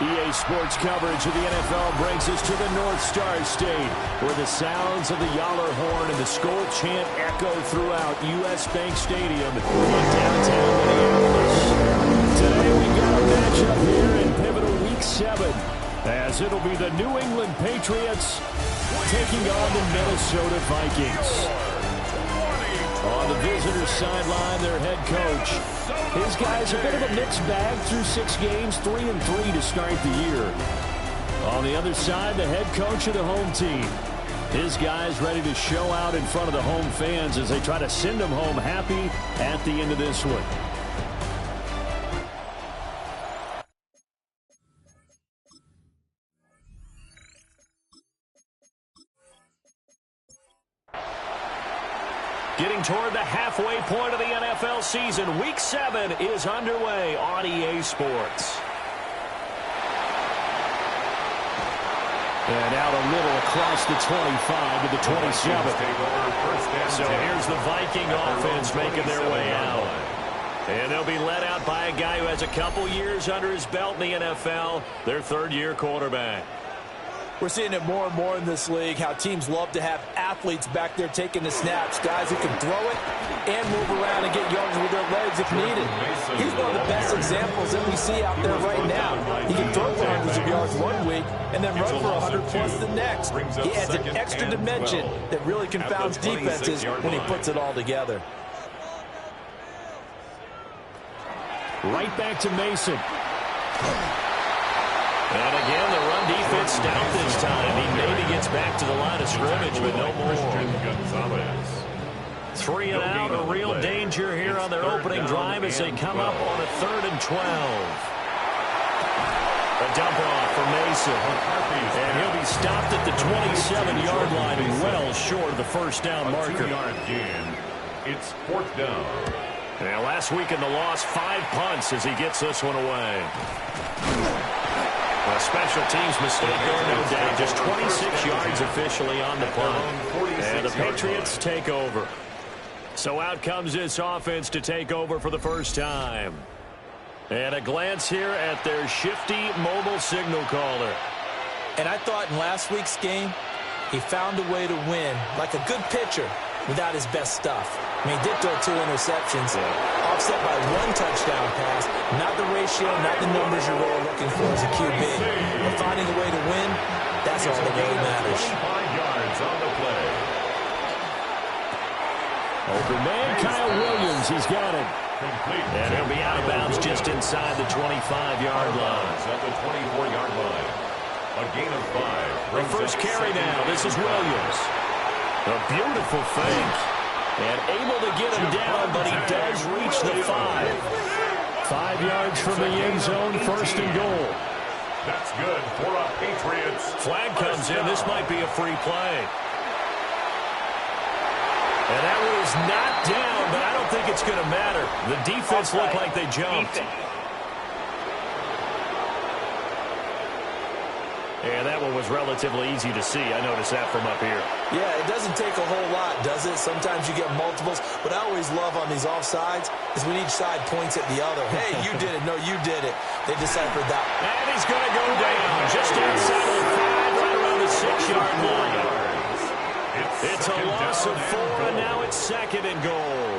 EA Sports coverage of the NFL brings us to the North Star State, where the sounds of the Yahler horn and the Skol chant echo throughout U.S. Bank Stadium in downtown Minneapolis. Today we've got a matchup here in pivotal Week 7, as it'll be the New England Patriots taking on the Minnesota Vikings. On the visitor's sideline, their head coach. His guys, a bit of a mixed bag through 6 games, 3-3 to start the year. On the other side, the head coach of the home team. His guys ready to show out in front of the home fans as they try to send them home happy at the end of this one. Getting toward the halfway point of the NFL season, Week 7 is underway on EA Sports. And out a little across the 25 to the 27. So here's the Viking offense making their way out. And they'll be led out by a guy who has a couple years under his belt in the NFL, their third-year quarterback. We're seeing it more and more in this league, how teams love to have athletes back there taking the snaps, guys who can throw it and move around and get yards with their legs if needed. He's one of the best examples that we see out there right now. He can throw for hundreds of yards one week and then run for 100 plus the next. He adds an extra dimension that really confounds defenses when he puts it all together. Right back to Mason. And again, the run defense stout this time. He maybe gets back to the line of scrimmage, but no more. 3 and out, a real danger here on their opening drive as they come up on a 3rd and 12. A dump off for Mason. And he'll be stopped at the 27-yard line and well short of the first down marker. It's 4th down. Now, last week in the loss, 5 punts as he gets this one away. A special teams mistake there, no doubt. Just 26 yards officially on the punt. And the Patriots take over. So out comes this offense to take over for the first time. And a glance here at their shifty mobile signal caller. And I thought in last week's game, he found a way to win, like a good pitcher, without his best stuff. I mean, he did throw 2 interceptions, offset by 1 touchdown pass. Not the ratio, not the numbers you're really looking for as a QB. But finding a way to win, that's all that really matters. 5 yards on the play. Open man, Kyle Williams, he's got it. And he'll be out of bounds just inside the 25-yard line. At the 24-yard line. A gain of 5. The first carry now, this is Williams. A beautiful fake. And able to get him down, but he does reach the 5. 5 yards from the end zone, 1st and goal. That's good for a Patriots. Flag comes in. This might be a free play. And that was not down, but I don't think it's going to matter. The defense looked like they jumped. And that one was relatively easy to see. I noticed that from up here. Yeah, it doesn't take a whole lot, does it? Sometimes you get multiples. What I always love on these offsides is when each side points at the other. Hey, you did it. No, you did it. They deciphered that. And he's going to go down just outside of the 5, right around the 6-yard line. It's a loss of 4, and now it's 2nd and goal.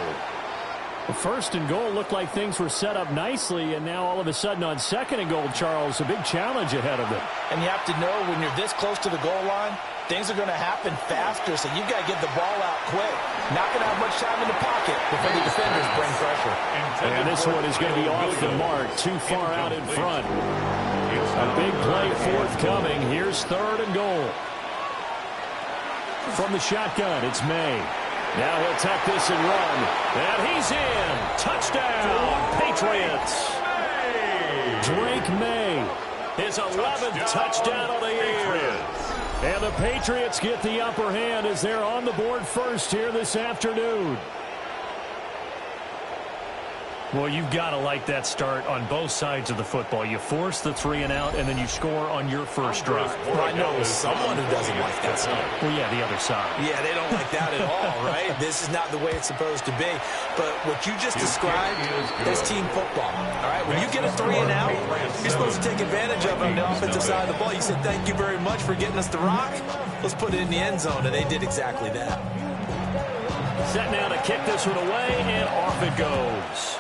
Well, 1st and goal looked like things were set up nicely, and now all of a sudden on 2nd and goal, Charles, a big challenge ahead of them. And you have to know when you're this close to the goal line, things are going to happen faster, so you've got to get the ball out quick. Not going to have much time in the pocket before the defenders bring pressure. And this one is going to be off the mark, too far out in front. A big play forthcoming. Here's 3rd and goal. From the shotgun, it's May. Now he'll tuck this and run. And he's in. Touchdown, Patriots. Drake May, his 11th touchdown of the year. And the Patriots get the upper hand as they're on the board first here this afternoon. Well, you've got to like that start on both sides of the football. You force the 3 and out, and then you score on your first drive. Well, I know someone who doesn't like that start. Well, yeah, the other side. Yeah, they don't like that at all, right? This is not the way it's supposed to be. But what you just described is team football, all right? When you get a 3 and out, you're supposed to take advantage of it on the offensive side of the ball. You said, thank you very much for getting us the rock. Let's put it in the end zone, and they did exactly that. Set now to kick this one away, and off it goes.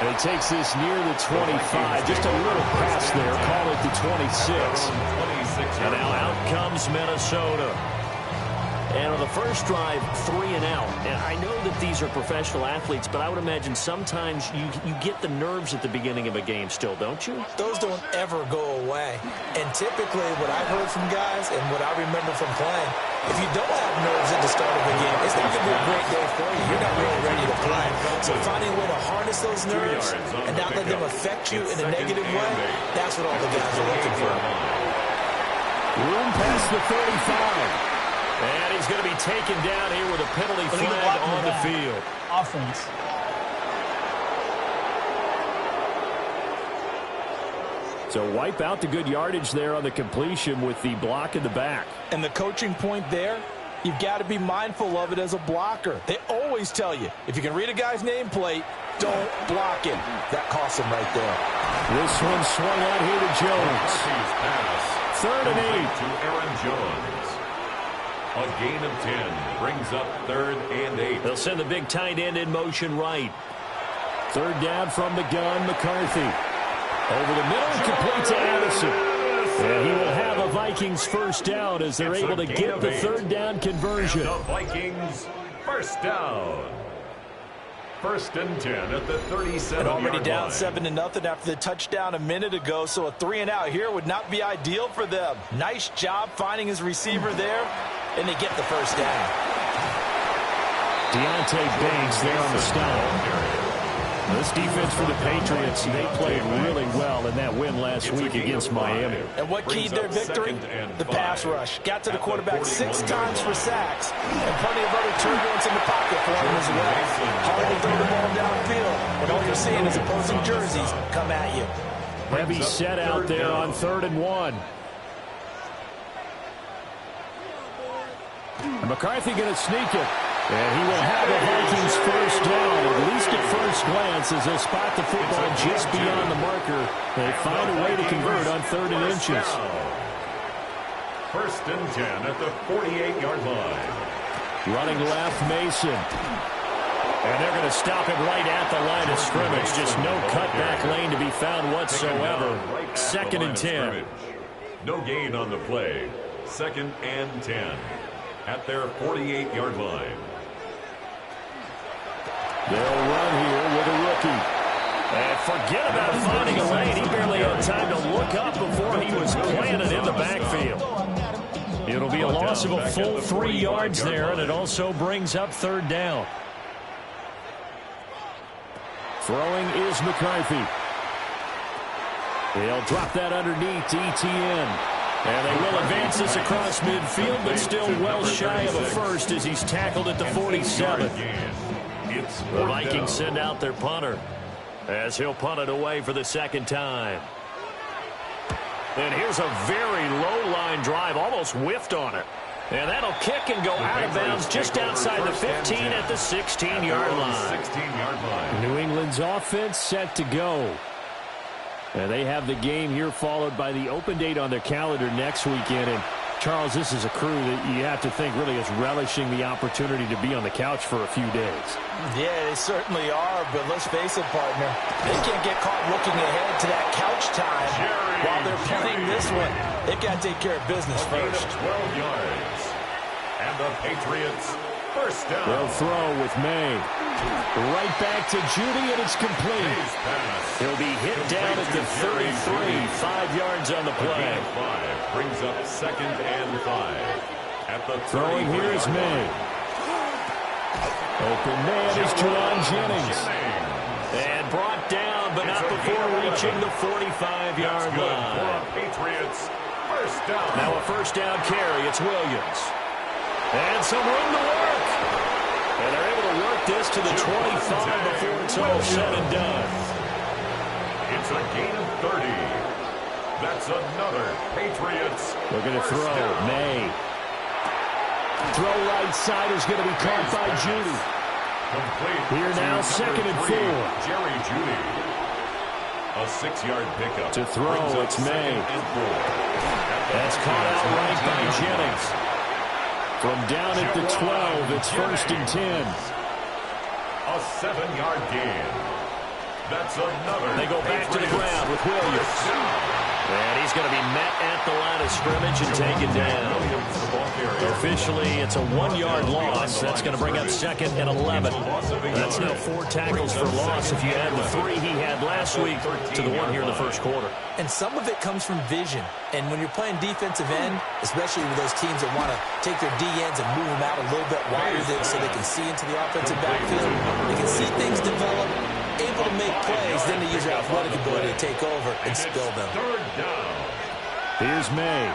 And he takes this near the 25. Just a little pass there. Call it the 26. And now out comes Minnesota. And on the first drive, 3 and out. And I know that these are professional athletes, but I would imagine sometimes you get the nerves at the beginning of a game still, don't you? Those don't ever go away. And typically what I've heard from guys and what I remember from playing, if you don't have nerves at the start of a game, it's not going to be a great day for you. You're not really ready to play. So finding a way to harness those nerves and not let them affect you in a negative way, that's what all the guys are looking for. Room past the 35. And he's going to be taken down here with a penalty flag on the field. Offense. So wipe out the good yardage there on the completion with the block in the back. And the coaching point there, you've got to be mindful of it as a blocker. They always tell you, if you can read a guy's nameplate, don't block him. That costs him right there. This one swung out here to Jones. 3rd and 8. To Aaron Jones. A gain of 10 brings up 3rd and 8. They'll send the big tight end in motion right. 3rd down from the gun, McCarthy. Over the middle, complete to Addison. And he will have a Vikings first down as they're able to get the 3rd down conversion. And the Vikings first down. 1st and 10 at the 37-yard And already down line. 7-0 after the touchdown a minute ago, so a 3 and out here would not be ideal for them. Nice job finding his receiver there, and they get the first down. Deontay Banks there on the stop. This defense for the Patriots, they played really well in that win last week against Miami. And what keyed their victory? The pass rush. Got to the quarterback 6 times for sacks, and plenty of other turbulence in the pocket for him as well. Hard to throw the ball downfield, and all you're seeing is opposing jerseys come at you. Heavy set out there on 3rd and 1. And McCarthy going to sneak it. And he will have a Vikings first down, at least at first glance, as they'll spot the football just beyond the marker. They find a way to convert on 3rd and inches. 1st and 10 at the 48-yard line. Running left, Mason. And they're going to stop him right at the line of scrimmage. Just no cutback lane to be found whatsoever. 2nd and 10. No gain on the play. 2nd and 10 at their 48-yard line. They'll run here with a rookie. And forget about finding a lane. He barely had time to look up before he was planted in the backfield. It'll be a loss of a full 3 yards there, and it also brings up 3rd down. Throwing is McCarthy. They'll drop that underneath to ETN. And they will advance this across midfield, but still well shy of a first as he's tackled at the 47. The Vikings send out their punter as he'll punt it away for the 2nd time. And here's a very low line drive, almost whiffed on it. And that'll kick and go out of bounds just outside the 15 at the 16-yard line. New England's offense set to go. And they have the game here followed by the open date on their calendar next weekend. And Charles, this is a crew that you have to think really is relishing the opportunity to be on the couch for a few days. Yeah, they certainly are, but let's face it, partner. They can't get caught looking ahead to that couch time while they're playing this one. They've got to take care of business first. 12 yards. And the Patriots first down. They'll throw with May. Right back to Judy, and it's complete. He'll be hit down at the 33, 5 yards on the play. 5 brings up 2nd and 5. At the throwing here is May. Open man is Jawan Jennings. And brought down, but not before reaching the 45-yard line. Patriots first down. Now a first down carry. It's Williams. And some room to work. And they're able to work this to the 25 before it's all said and done. It's a gain of 30. That's another Patriots. Looking to throw. May. Throw right side is going to be caught by Judy. Here now, 2nd and 4. Jerry Judy. A 6-yard pickup. To throw, it's May. That's caught out right by Jennings. From down at the 12, it's 1st and 10. A 7-yard gain. That's another. They go back to the ground with Williams. And he's going to be met at the line of scrimmage and taken down. Officially, it's a 1-yard loss. That's going to bring up 2nd and 11. That's now 4 tackles for loss if you add the 3 he had last week to the 1 here in the first quarter. And some of it comes from vision. And when you're playing defensive end, especially with those teams that want to take their D-ends and move them out a little bit wider so they can see into the offensive backfield, they can see things develop, able to make plays, then they use their athletic ability to take over and spill them. Here's May.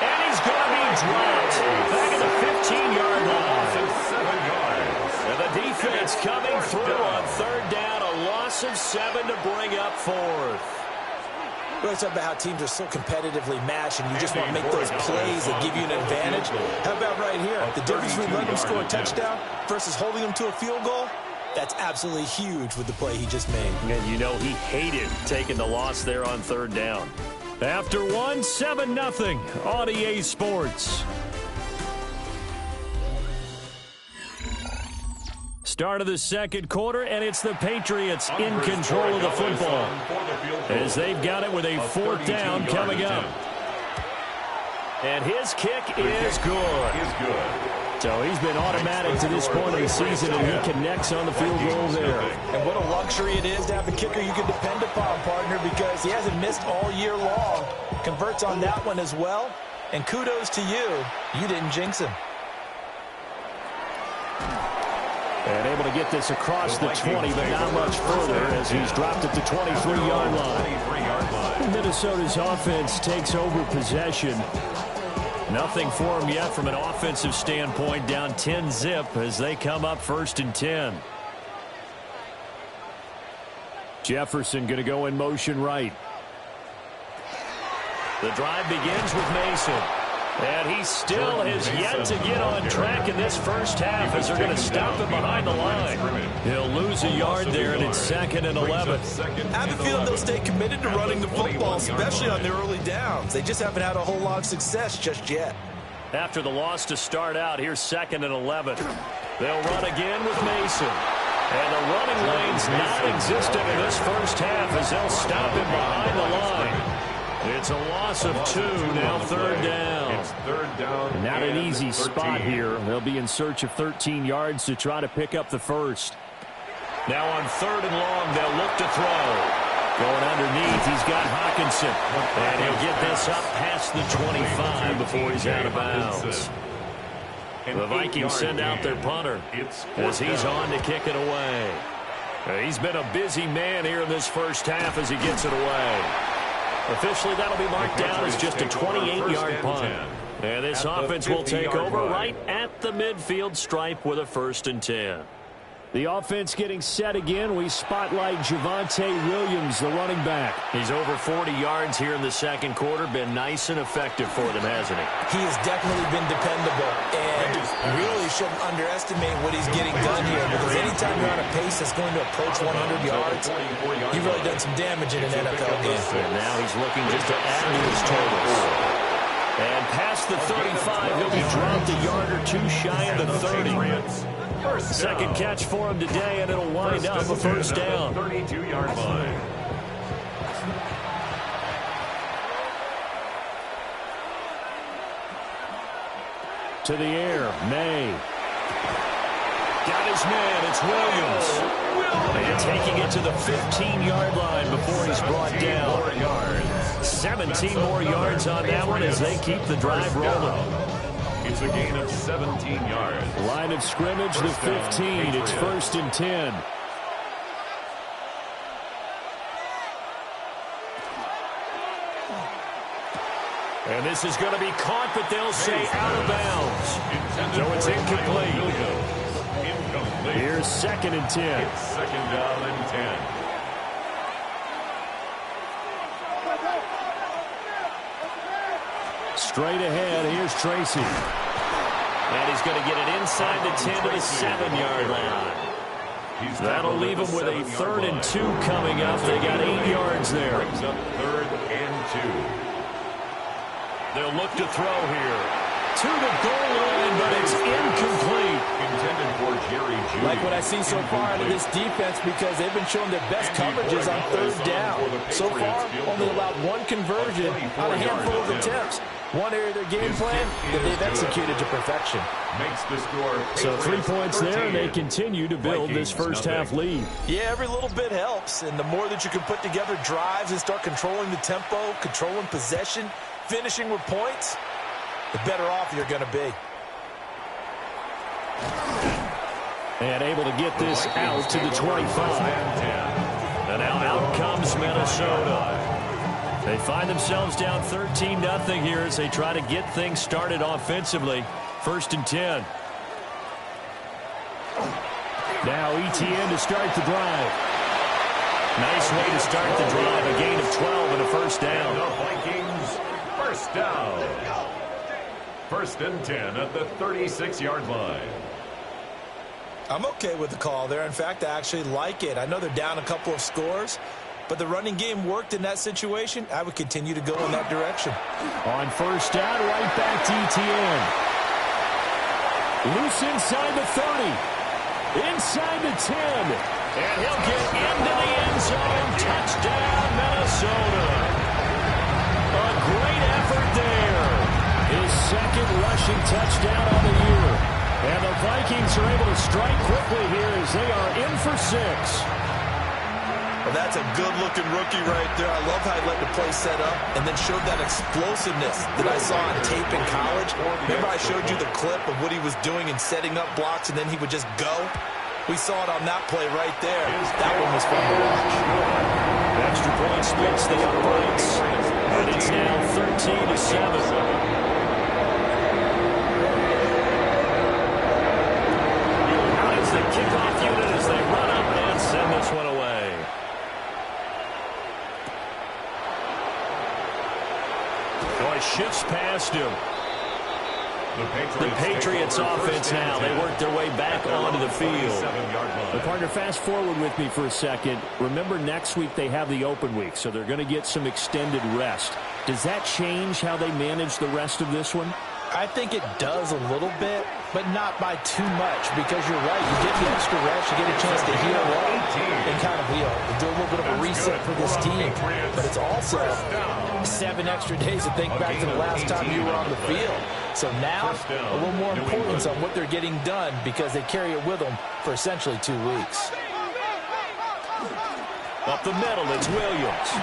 And he's going to be dropped back at the 15-yard line. 7 yards. And the defense coming through on 3rd down, a loss of 7 to bring up 4th. We always talk about how teams are so competitively matched, and you just want to make those plays that give you an advantage. How about right here? The difference between letting them score a touchdown versus holding them to a field goal, that's absolutely huge with the play he just made. And you know he hated taking the loss there on 3rd down. After 1, 7-0 on EA Sports. Start of the 2nd quarter, and it's the Patriots in control of the football as they've got it with a 4th down coming up. And his kick is good. So he's been automatic to this point of the season, and he connects on the field goal there. And what a luxury it is to have a kicker you can depend upon, partner, because he hasn't missed all year long. Converts on that one as well. And kudos to you. You didn't jinx him. And able to get this across the 20, but not much further as he's dropped at the 23-yard line. Minnesota's offense takes over possession. Nothing for him yet from an offensive standpoint, down 10-zip as they come up 1st and 10. Jefferson going to go in motion right. The drive begins with Mason. And he still has yet to get on track in this first half as they're going to stop him behind the line. He'll lose a yard there, and it's 2nd and 11. I have a feeling they'll stay committed to running the football, especially on their early downs. They just haven't had a whole lot of success just yet. After the loss to start out, here's 2nd and 11. They'll run again with Mason. And the running lane's non-existent in this first half as they'll stop him behind the line. It's a loss of 2, now 3rd down. It's 3rd down. Not an easy spot here. They'll be in search of 13 yards to try to pick up the first. Now on 3rd and long, they'll look to throw. Going underneath, he's got Hawkinson. And he'll get this up past the 25 before he's out of bounds. The Vikings send out their punter as he's on to kick it away. He's been a busy man here in this first half as he gets it away. Officially, that'll be marked down as just a 28-yard punt. And this offense will take over right at the midfield stripe with a 1st and 10. The offense getting set again. We spotlight Javonte Williams, the running back. He's over 40 yards here in the 2nd quarter. Been nice and effective for them, hasn't he? He has definitely been dependable. And you really shouldn't underestimate what he's getting done here, because anytime you're on a pace that's going to approach 100 yards, you've really done some damage in an NFL game. And now he's looking just to add to his totals. And past the 35, he'll be dropped a yard or 2 shy of the 30. Second catch for him today, and it'll wind up a 1st down. 32-yard line. To the air, May. Got his man, it's Williams. And taking it to the 15-yard line before he's brought down. 17 more yards on that one as they keep the drive rolling. It's a gain of 17 yards. Line of scrimmage, the 15. It's 1st and 10. And this is going to be caught, but they'll say out of bounds. So it's incomplete. Here's 2nd and 10. It's 2nd down and 10. Straight ahead, here's Tracy. And he's going to get it inside the 10 to the 7-yard line. That'll leave him with a 3rd and 2 coming up. They got 8 yards there. Brings up 3rd and 2. They'll look to throw here. To the goal line, but it's incomplete. Intended for Jerry Jeudy. Like what I see so far out of this defense, because they've been showing their best coverages on 3rd down. So far, only allowed 1 conversion on a handful of attempts. One area of their game plan that they've executed to perfection. Makes the score. So 3 points there, and they continue to build this first-half lead. Yeah, every little bit helps, and the more that you can put together drives and start controlling the tempo, controlling possession, finishing with points, the better off you're going to be. And able to get this out to the 25. And now out comes Minnesota. They find themselves down 13-0 here as they try to get things started offensively. 1st and 10. Now ETN to start the drive. Nice way to start the drive. A gain of 12 and a 1st down. The Vikings, 1st down. 1st and 10 at the 36-yard line. I'm okay with the call there. In fact, I actually like it. I know they're down a couple of scores, but the running game worked in that situation. I would continue to go in that direction. On 1st down, right back to ETN. Loose inside the 30. Inside the 10. And he'll get into the end zone. Touchdown, Minnesota. A great effort there. His 2nd rushing touchdown on the year. And the Vikings are able to strike quickly here as they are in for 6. Well, that's a good-looking rookie right there. I love how he let the play set up and then showed that explosiveness that I saw on tape in college. Remember I showed you the clip of what he was doing and setting up blocks, and then he would just go? We saw it on that play right there. That one was fun to watch. Extra point splits the uprights. And it's now 13-7. The kickoff unit as they run up and send this one away. Boy, shifts past him. The Patriots offense now. They work their way back onto the field. The partner, fast forward with me for a second. Remember, next week they have the open week, so they're going to get some extended rest. Does that change how they manage the rest of this one? I think it does a little bit, but not by too much, because you're right. You get the extra rest, you get a chance to heal up and kind of do a little bit of a reset for this team. But it's also 7 extra days to think back to the last time you were on the field. So now, a little more importance on what they're getting done, because they carry it with them for essentially 2 weeks. Up the middle, it's Williams.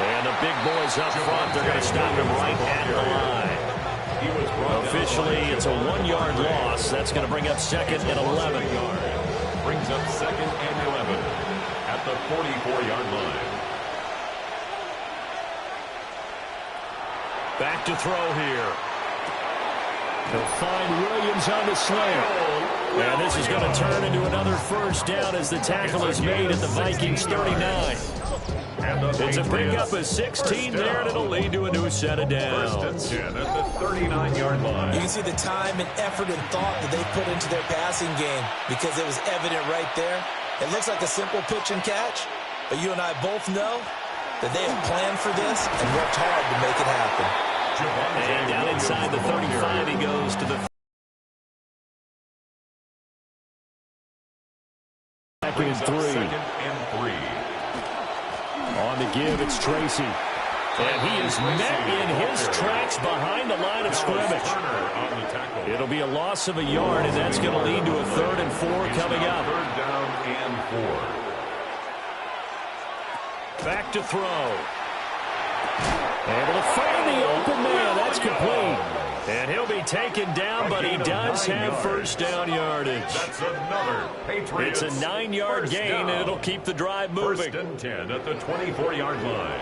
And the big boys up front, they're going to stop him right at the line. Officially, it's a 1-yard loss. That's going to bring up 2nd and 11. Brings up 2nd and 11 at the 44-yard line. Back to throw here. They'll find Williams on the slant. And this is going to turn into another 1st down as the tackle is made at the Vikings 39. It's a pickup of 16 there, and it'll lead to a new set of downs. 1st and 10 at the 39-yard line. You can see the time and effort and thought that they put into their passing game, because it was evident right there. It looks like a simple pitch and catch, but you and I both know that they have planned for this and worked hard to make it happen. And down inside the 35, he goes to the 2nd and 3. 2nd and 3. On the give, it's Tracy. And he is met in his tracks behind the line of scrimmage. It'll be a loss of a yard, and that's going to lead to a 3rd and 4 coming up. 3rd down and 4. Back to throw. Able to find the open man. That's complete. And he'll be taken down, but he does have 1st down yardage. That's another Patriots. It's a 9-yard gain, and it'll keep the drive moving. 1st and 10 at the 24-yard line.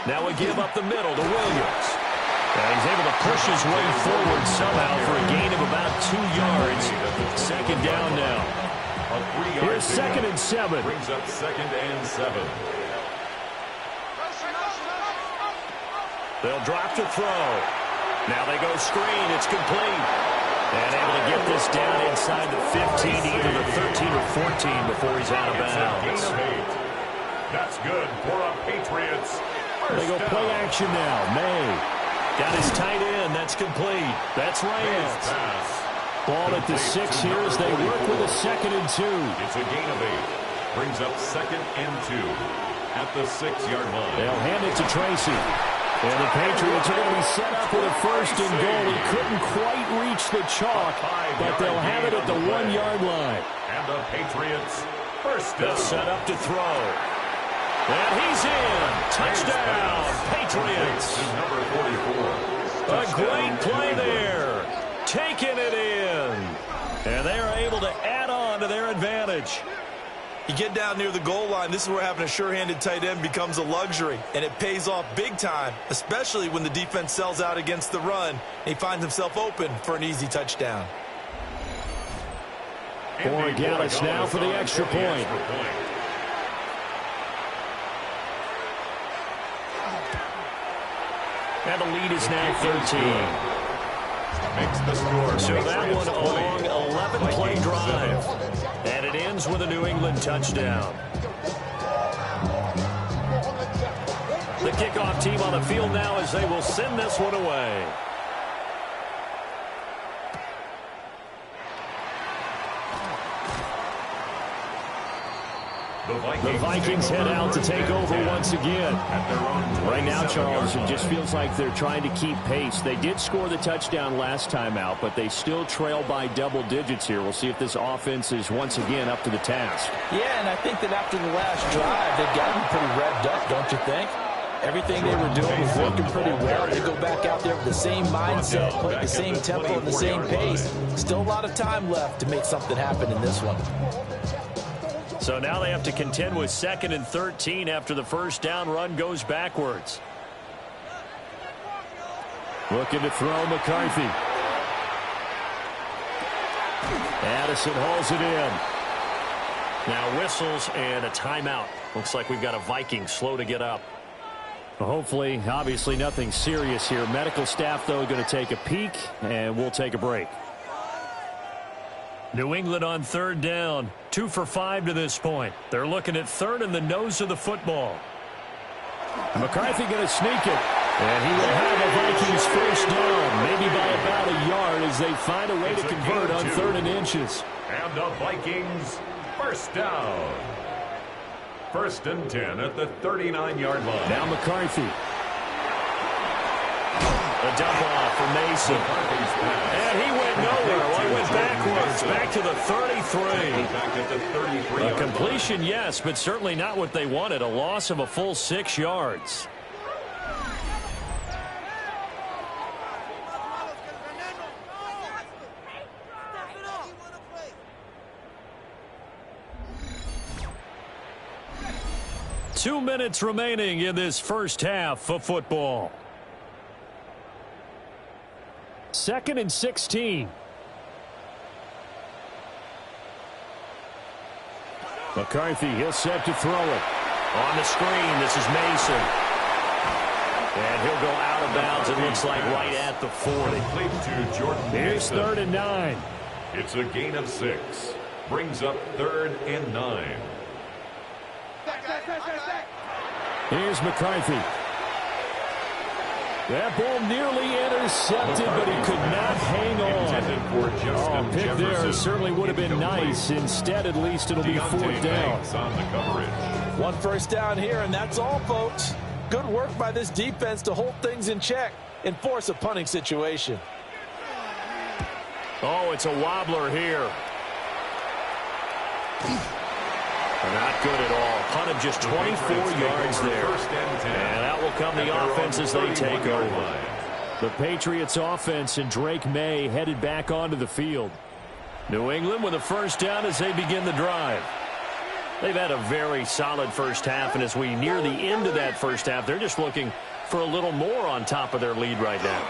Now we give up the middle to Williams. He's able to push his way forward somehow for a gain of about 2 yards. Second down now. Here's 2nd and 7. Brings up 2nd and 7. They'll drop to throw. Now they go screen. It's complete. And able to get this down inside the 15, either the 13 or 14 before he's out of bounds. That's good for a Patriots. They go play action now. May got his tight end. That's complete. That's Reyes. Ball at the 6 here as they work with a 2nd and 2. It's a gain of 8. Brings up 2nd and 2 at the 6-yard line. They'll hand it to Tracy. And the Patriots are going to be set up with a 1st and goal. He couldn't quite reach the chalk, but they'll have it at the 1-yard line. And the Patriots first down. They'll set up to throw. And he's in. Touchdown, Patriots. Number 44. A great play there. Taking it in. And they are able to add on to their advantage. You get down near the goal line, this is where having a sure-handed tight end becomes a luxury, and it pays off big time, especially when the defense sells out against the run. He finds himself open for an easy touchdown. Borregales now for the extra point. And the lead is now 13. Makes the score. So that one a long 11-play drive. And it ends with a New England touchdown. The kickoff team on the field now as they will send this one away. The Vikings head out to take over once again. Right now, Charles, it just feels like they're trying to keep pace. They did score the touchdown last time out, but they still trail by double digits here. We'll see if this offense is once again up to the task. Yeah, and I think that after the last drive, they've gotten pretty revved up, don't you think? Everything they were doing was working pretty well. They go back out there with the same mindset, play the same tempo and the same pace. Still a lot of time left to make something happen in this one. So now they have to contend with 2nd and 13 after the first down run goes backwards. Looking to throw McCarthy. Addison hauls it in. Now whistles and a timeout. Looks like we've got a Viking slow to get up. Hopefully, obviously nothing serious here. Medical staff, though, going to take a peek, and we'll take a break. New England on 3rd down. 2 for 5 to this point. They're looking at 3rd and the nose of the football. McCarthy going to sneak it. And he will have a Vikings first down, maybe by about a yard as they find a way to convert on 3rd and inches. And the Vikings first down. 1st and 10 at the 39-yard line. Now McCarthy. A dump off for Mason. And he went nowhere. Well, he went backwards. Back to the 33. Back at the 33. A completion, yes, but certainly not what they wanted. A loss of a full 6 yards. Two minutes remaining in this first half of football. 2nd and 16. McCarthy, he'll set to throw it. On the screen, this is Mason. And he'll go out of bounds, it looks like right at the 40. Here's 3rd and 9. It's a gain of 6. Brings up 3rd and 9. Here's McCarthy. That ball nearly intercepted, but he could not hang on. Oh, pick there certainly would have been nice. Instead, at least it'll be 4th down. On the coverage. 1 first down here, and that's all, folks. Good work by this defense to hold things in check and force a punting situation. Oh, it's a wobbler here. Not good at all. Punt of just 24 yards there. And out will come the offense as they take over. The Patriots offense and Drake May headed back onto the field. New England with a first down as they begin the drive. They've had a very solid first half, and as we near the end of that first half, they're just looking for a little more on top of their lead right now.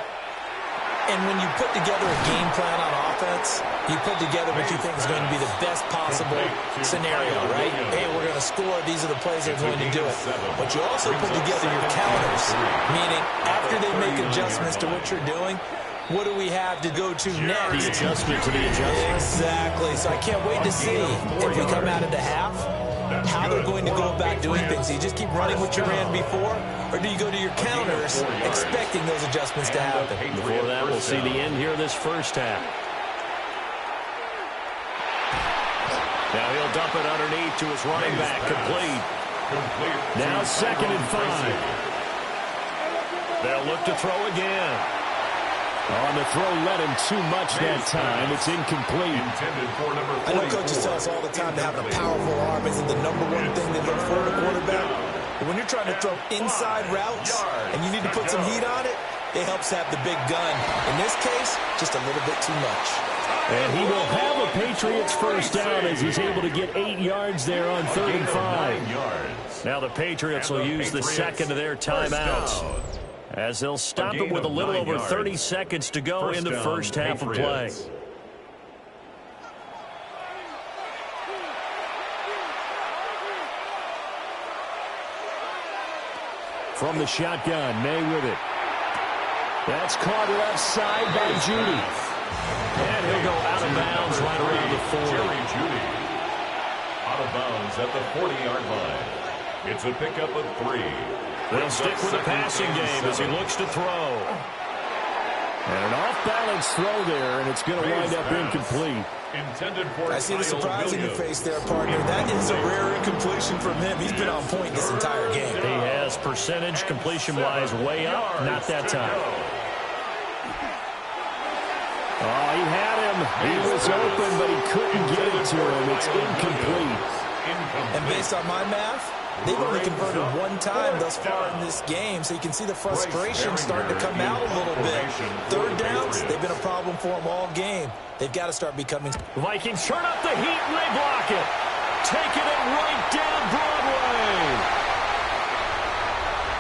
And when you put together a game plan on offense, you put together what you think is going to be the best possible scenario, right? Hey, we're going to score. These are the plays that are going to do it. But you also put together your counters, meaning after they make adjustments to what you're doing, what do we have to go to next? The adjustment to the adjustment. Exactly. So I can't wait to see if we come out of the half, how they're going to go about doing things. Do you just keep running what you ran before, or do you go to your counters expecting those adjustments to happen? Before that, we'll see the end here this first half. Now he'll dump it underneath to his running back, complete. Now 2nd and 5. They'll look to throw again. On the throw, let him too much that time. It's incomplete. I know coaches tell us all the time that having a powerful arm isn't the #1 thing they look for in a quarterback. But when you're trying to throw inside routes and you need to put some heat on it, it helps have the big gun. In this case, just a little bit too much. And he will have a Patriots first down as he's able to get 8 yards there on 3rd and 5. Now the Patriots will use the second of their timeouts, as they'll stop it with a little over 30 seconds to go in the first half of play. From the shotgun, May with it. That's caught left side by Judy. And he'll go out of bounds right around the 40. Judy out of bounds at the 40-yard line. It's a pickup of 3. They'll stick with the passing game as he looks to throw. And an off-balance throw there, and it's going to wind up incomplete. I see the surprise in your face there, partner. That is a rare incompletion from him. He's been on point this entire game. He has percentage completion-wise way up. Not that time. Oh, he had him. He was open, but he couldn't get it to him. It's incomplete. And based on my math, they've only converted 1 time thus far in this game, so you can see the frustration starting to come out a little bit. 3rd downs, they've been a problem for them all game. They've got to start becoming... Vikings turn up the heat, and they block it. Taking it right down Broadway.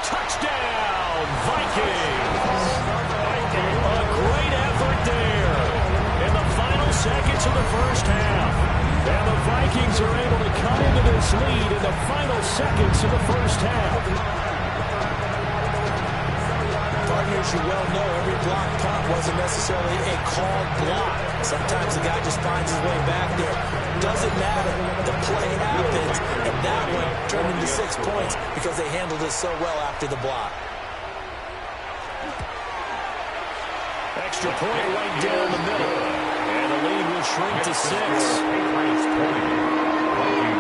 Touchdown, Vikings. A great effort there in the final seconds of the first half. And the Vikings are able to come into this lead in the final seconds of the first half. Partners, you well know every block punt wasn't necessarily a called block. Sometimes the guy just finds his way back there. Doesn't matter. The play happens, and that one turned into 6 points because they handled it so well after the block. Extra point right down the middle. And the lead will shrink to 6.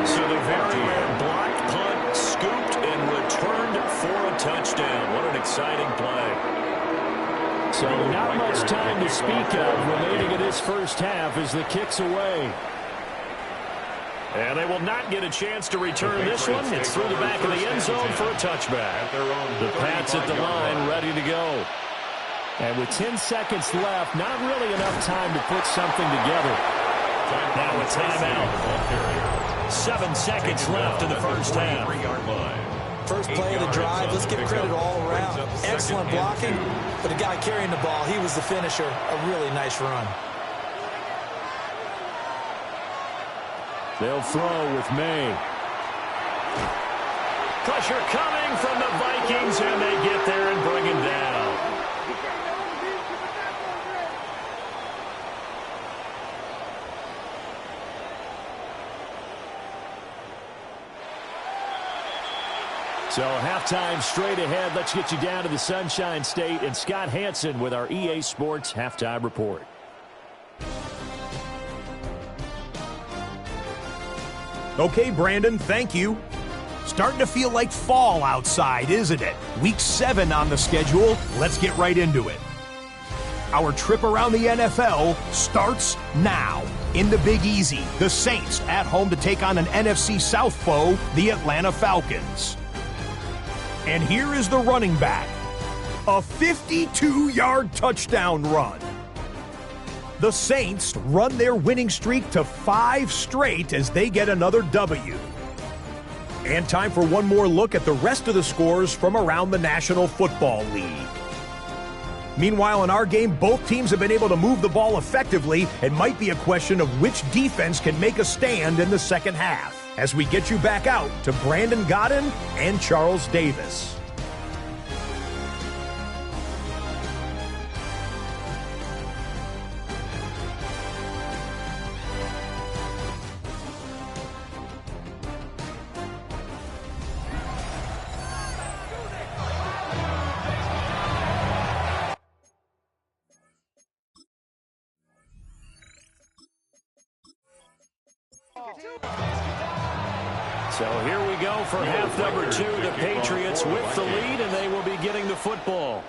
So the very rare block punt scooped and returned for a touchdown. What an exciting play. So not much time to speak of remaining in this first half as the kick's away. And they will not get a chance to return this one. It's through the back of the end zone for a touchback. The Pats at the line ready to go. And with 10 seconds left, not really enough time to put something together. Now a timeout. 7 seconds left in the first half. First play of the drive, let's give credit all around. Excellent blocking, but the guy carrying the ball, he was the finisher. A really nice run. They'll throw with May. Pressure coming from the Vikings, and they get there and bring him down. So halftime straight ahead. Let's get you down to the Sunshine State and Scott Hansen with our EA Sports Halftime Report. Okay, Brandon, thank you. Starting to feel like fall outside, isn't it? Week 7 on the schedule. Let's get right into it. Our trip around the NFL starts now. In the Big Easy, the Saints at home to take on an NFC South foe, the Atlanta Falcons. And here is the running back. A 52-yard touchdown run. The Saints run their winning streak to 5 straight as they get another W. And time for one more look at the rest of the scores from around the National Football League. Meanwhile, in our game, both teams have been able to move the ball effectively. It might be a question of which defense can make a stand in the second half. As we get you back out to Brandon Godden and Charles Davis. So here we go for half number 2. The Patriots with the lead, and they will be getting the football.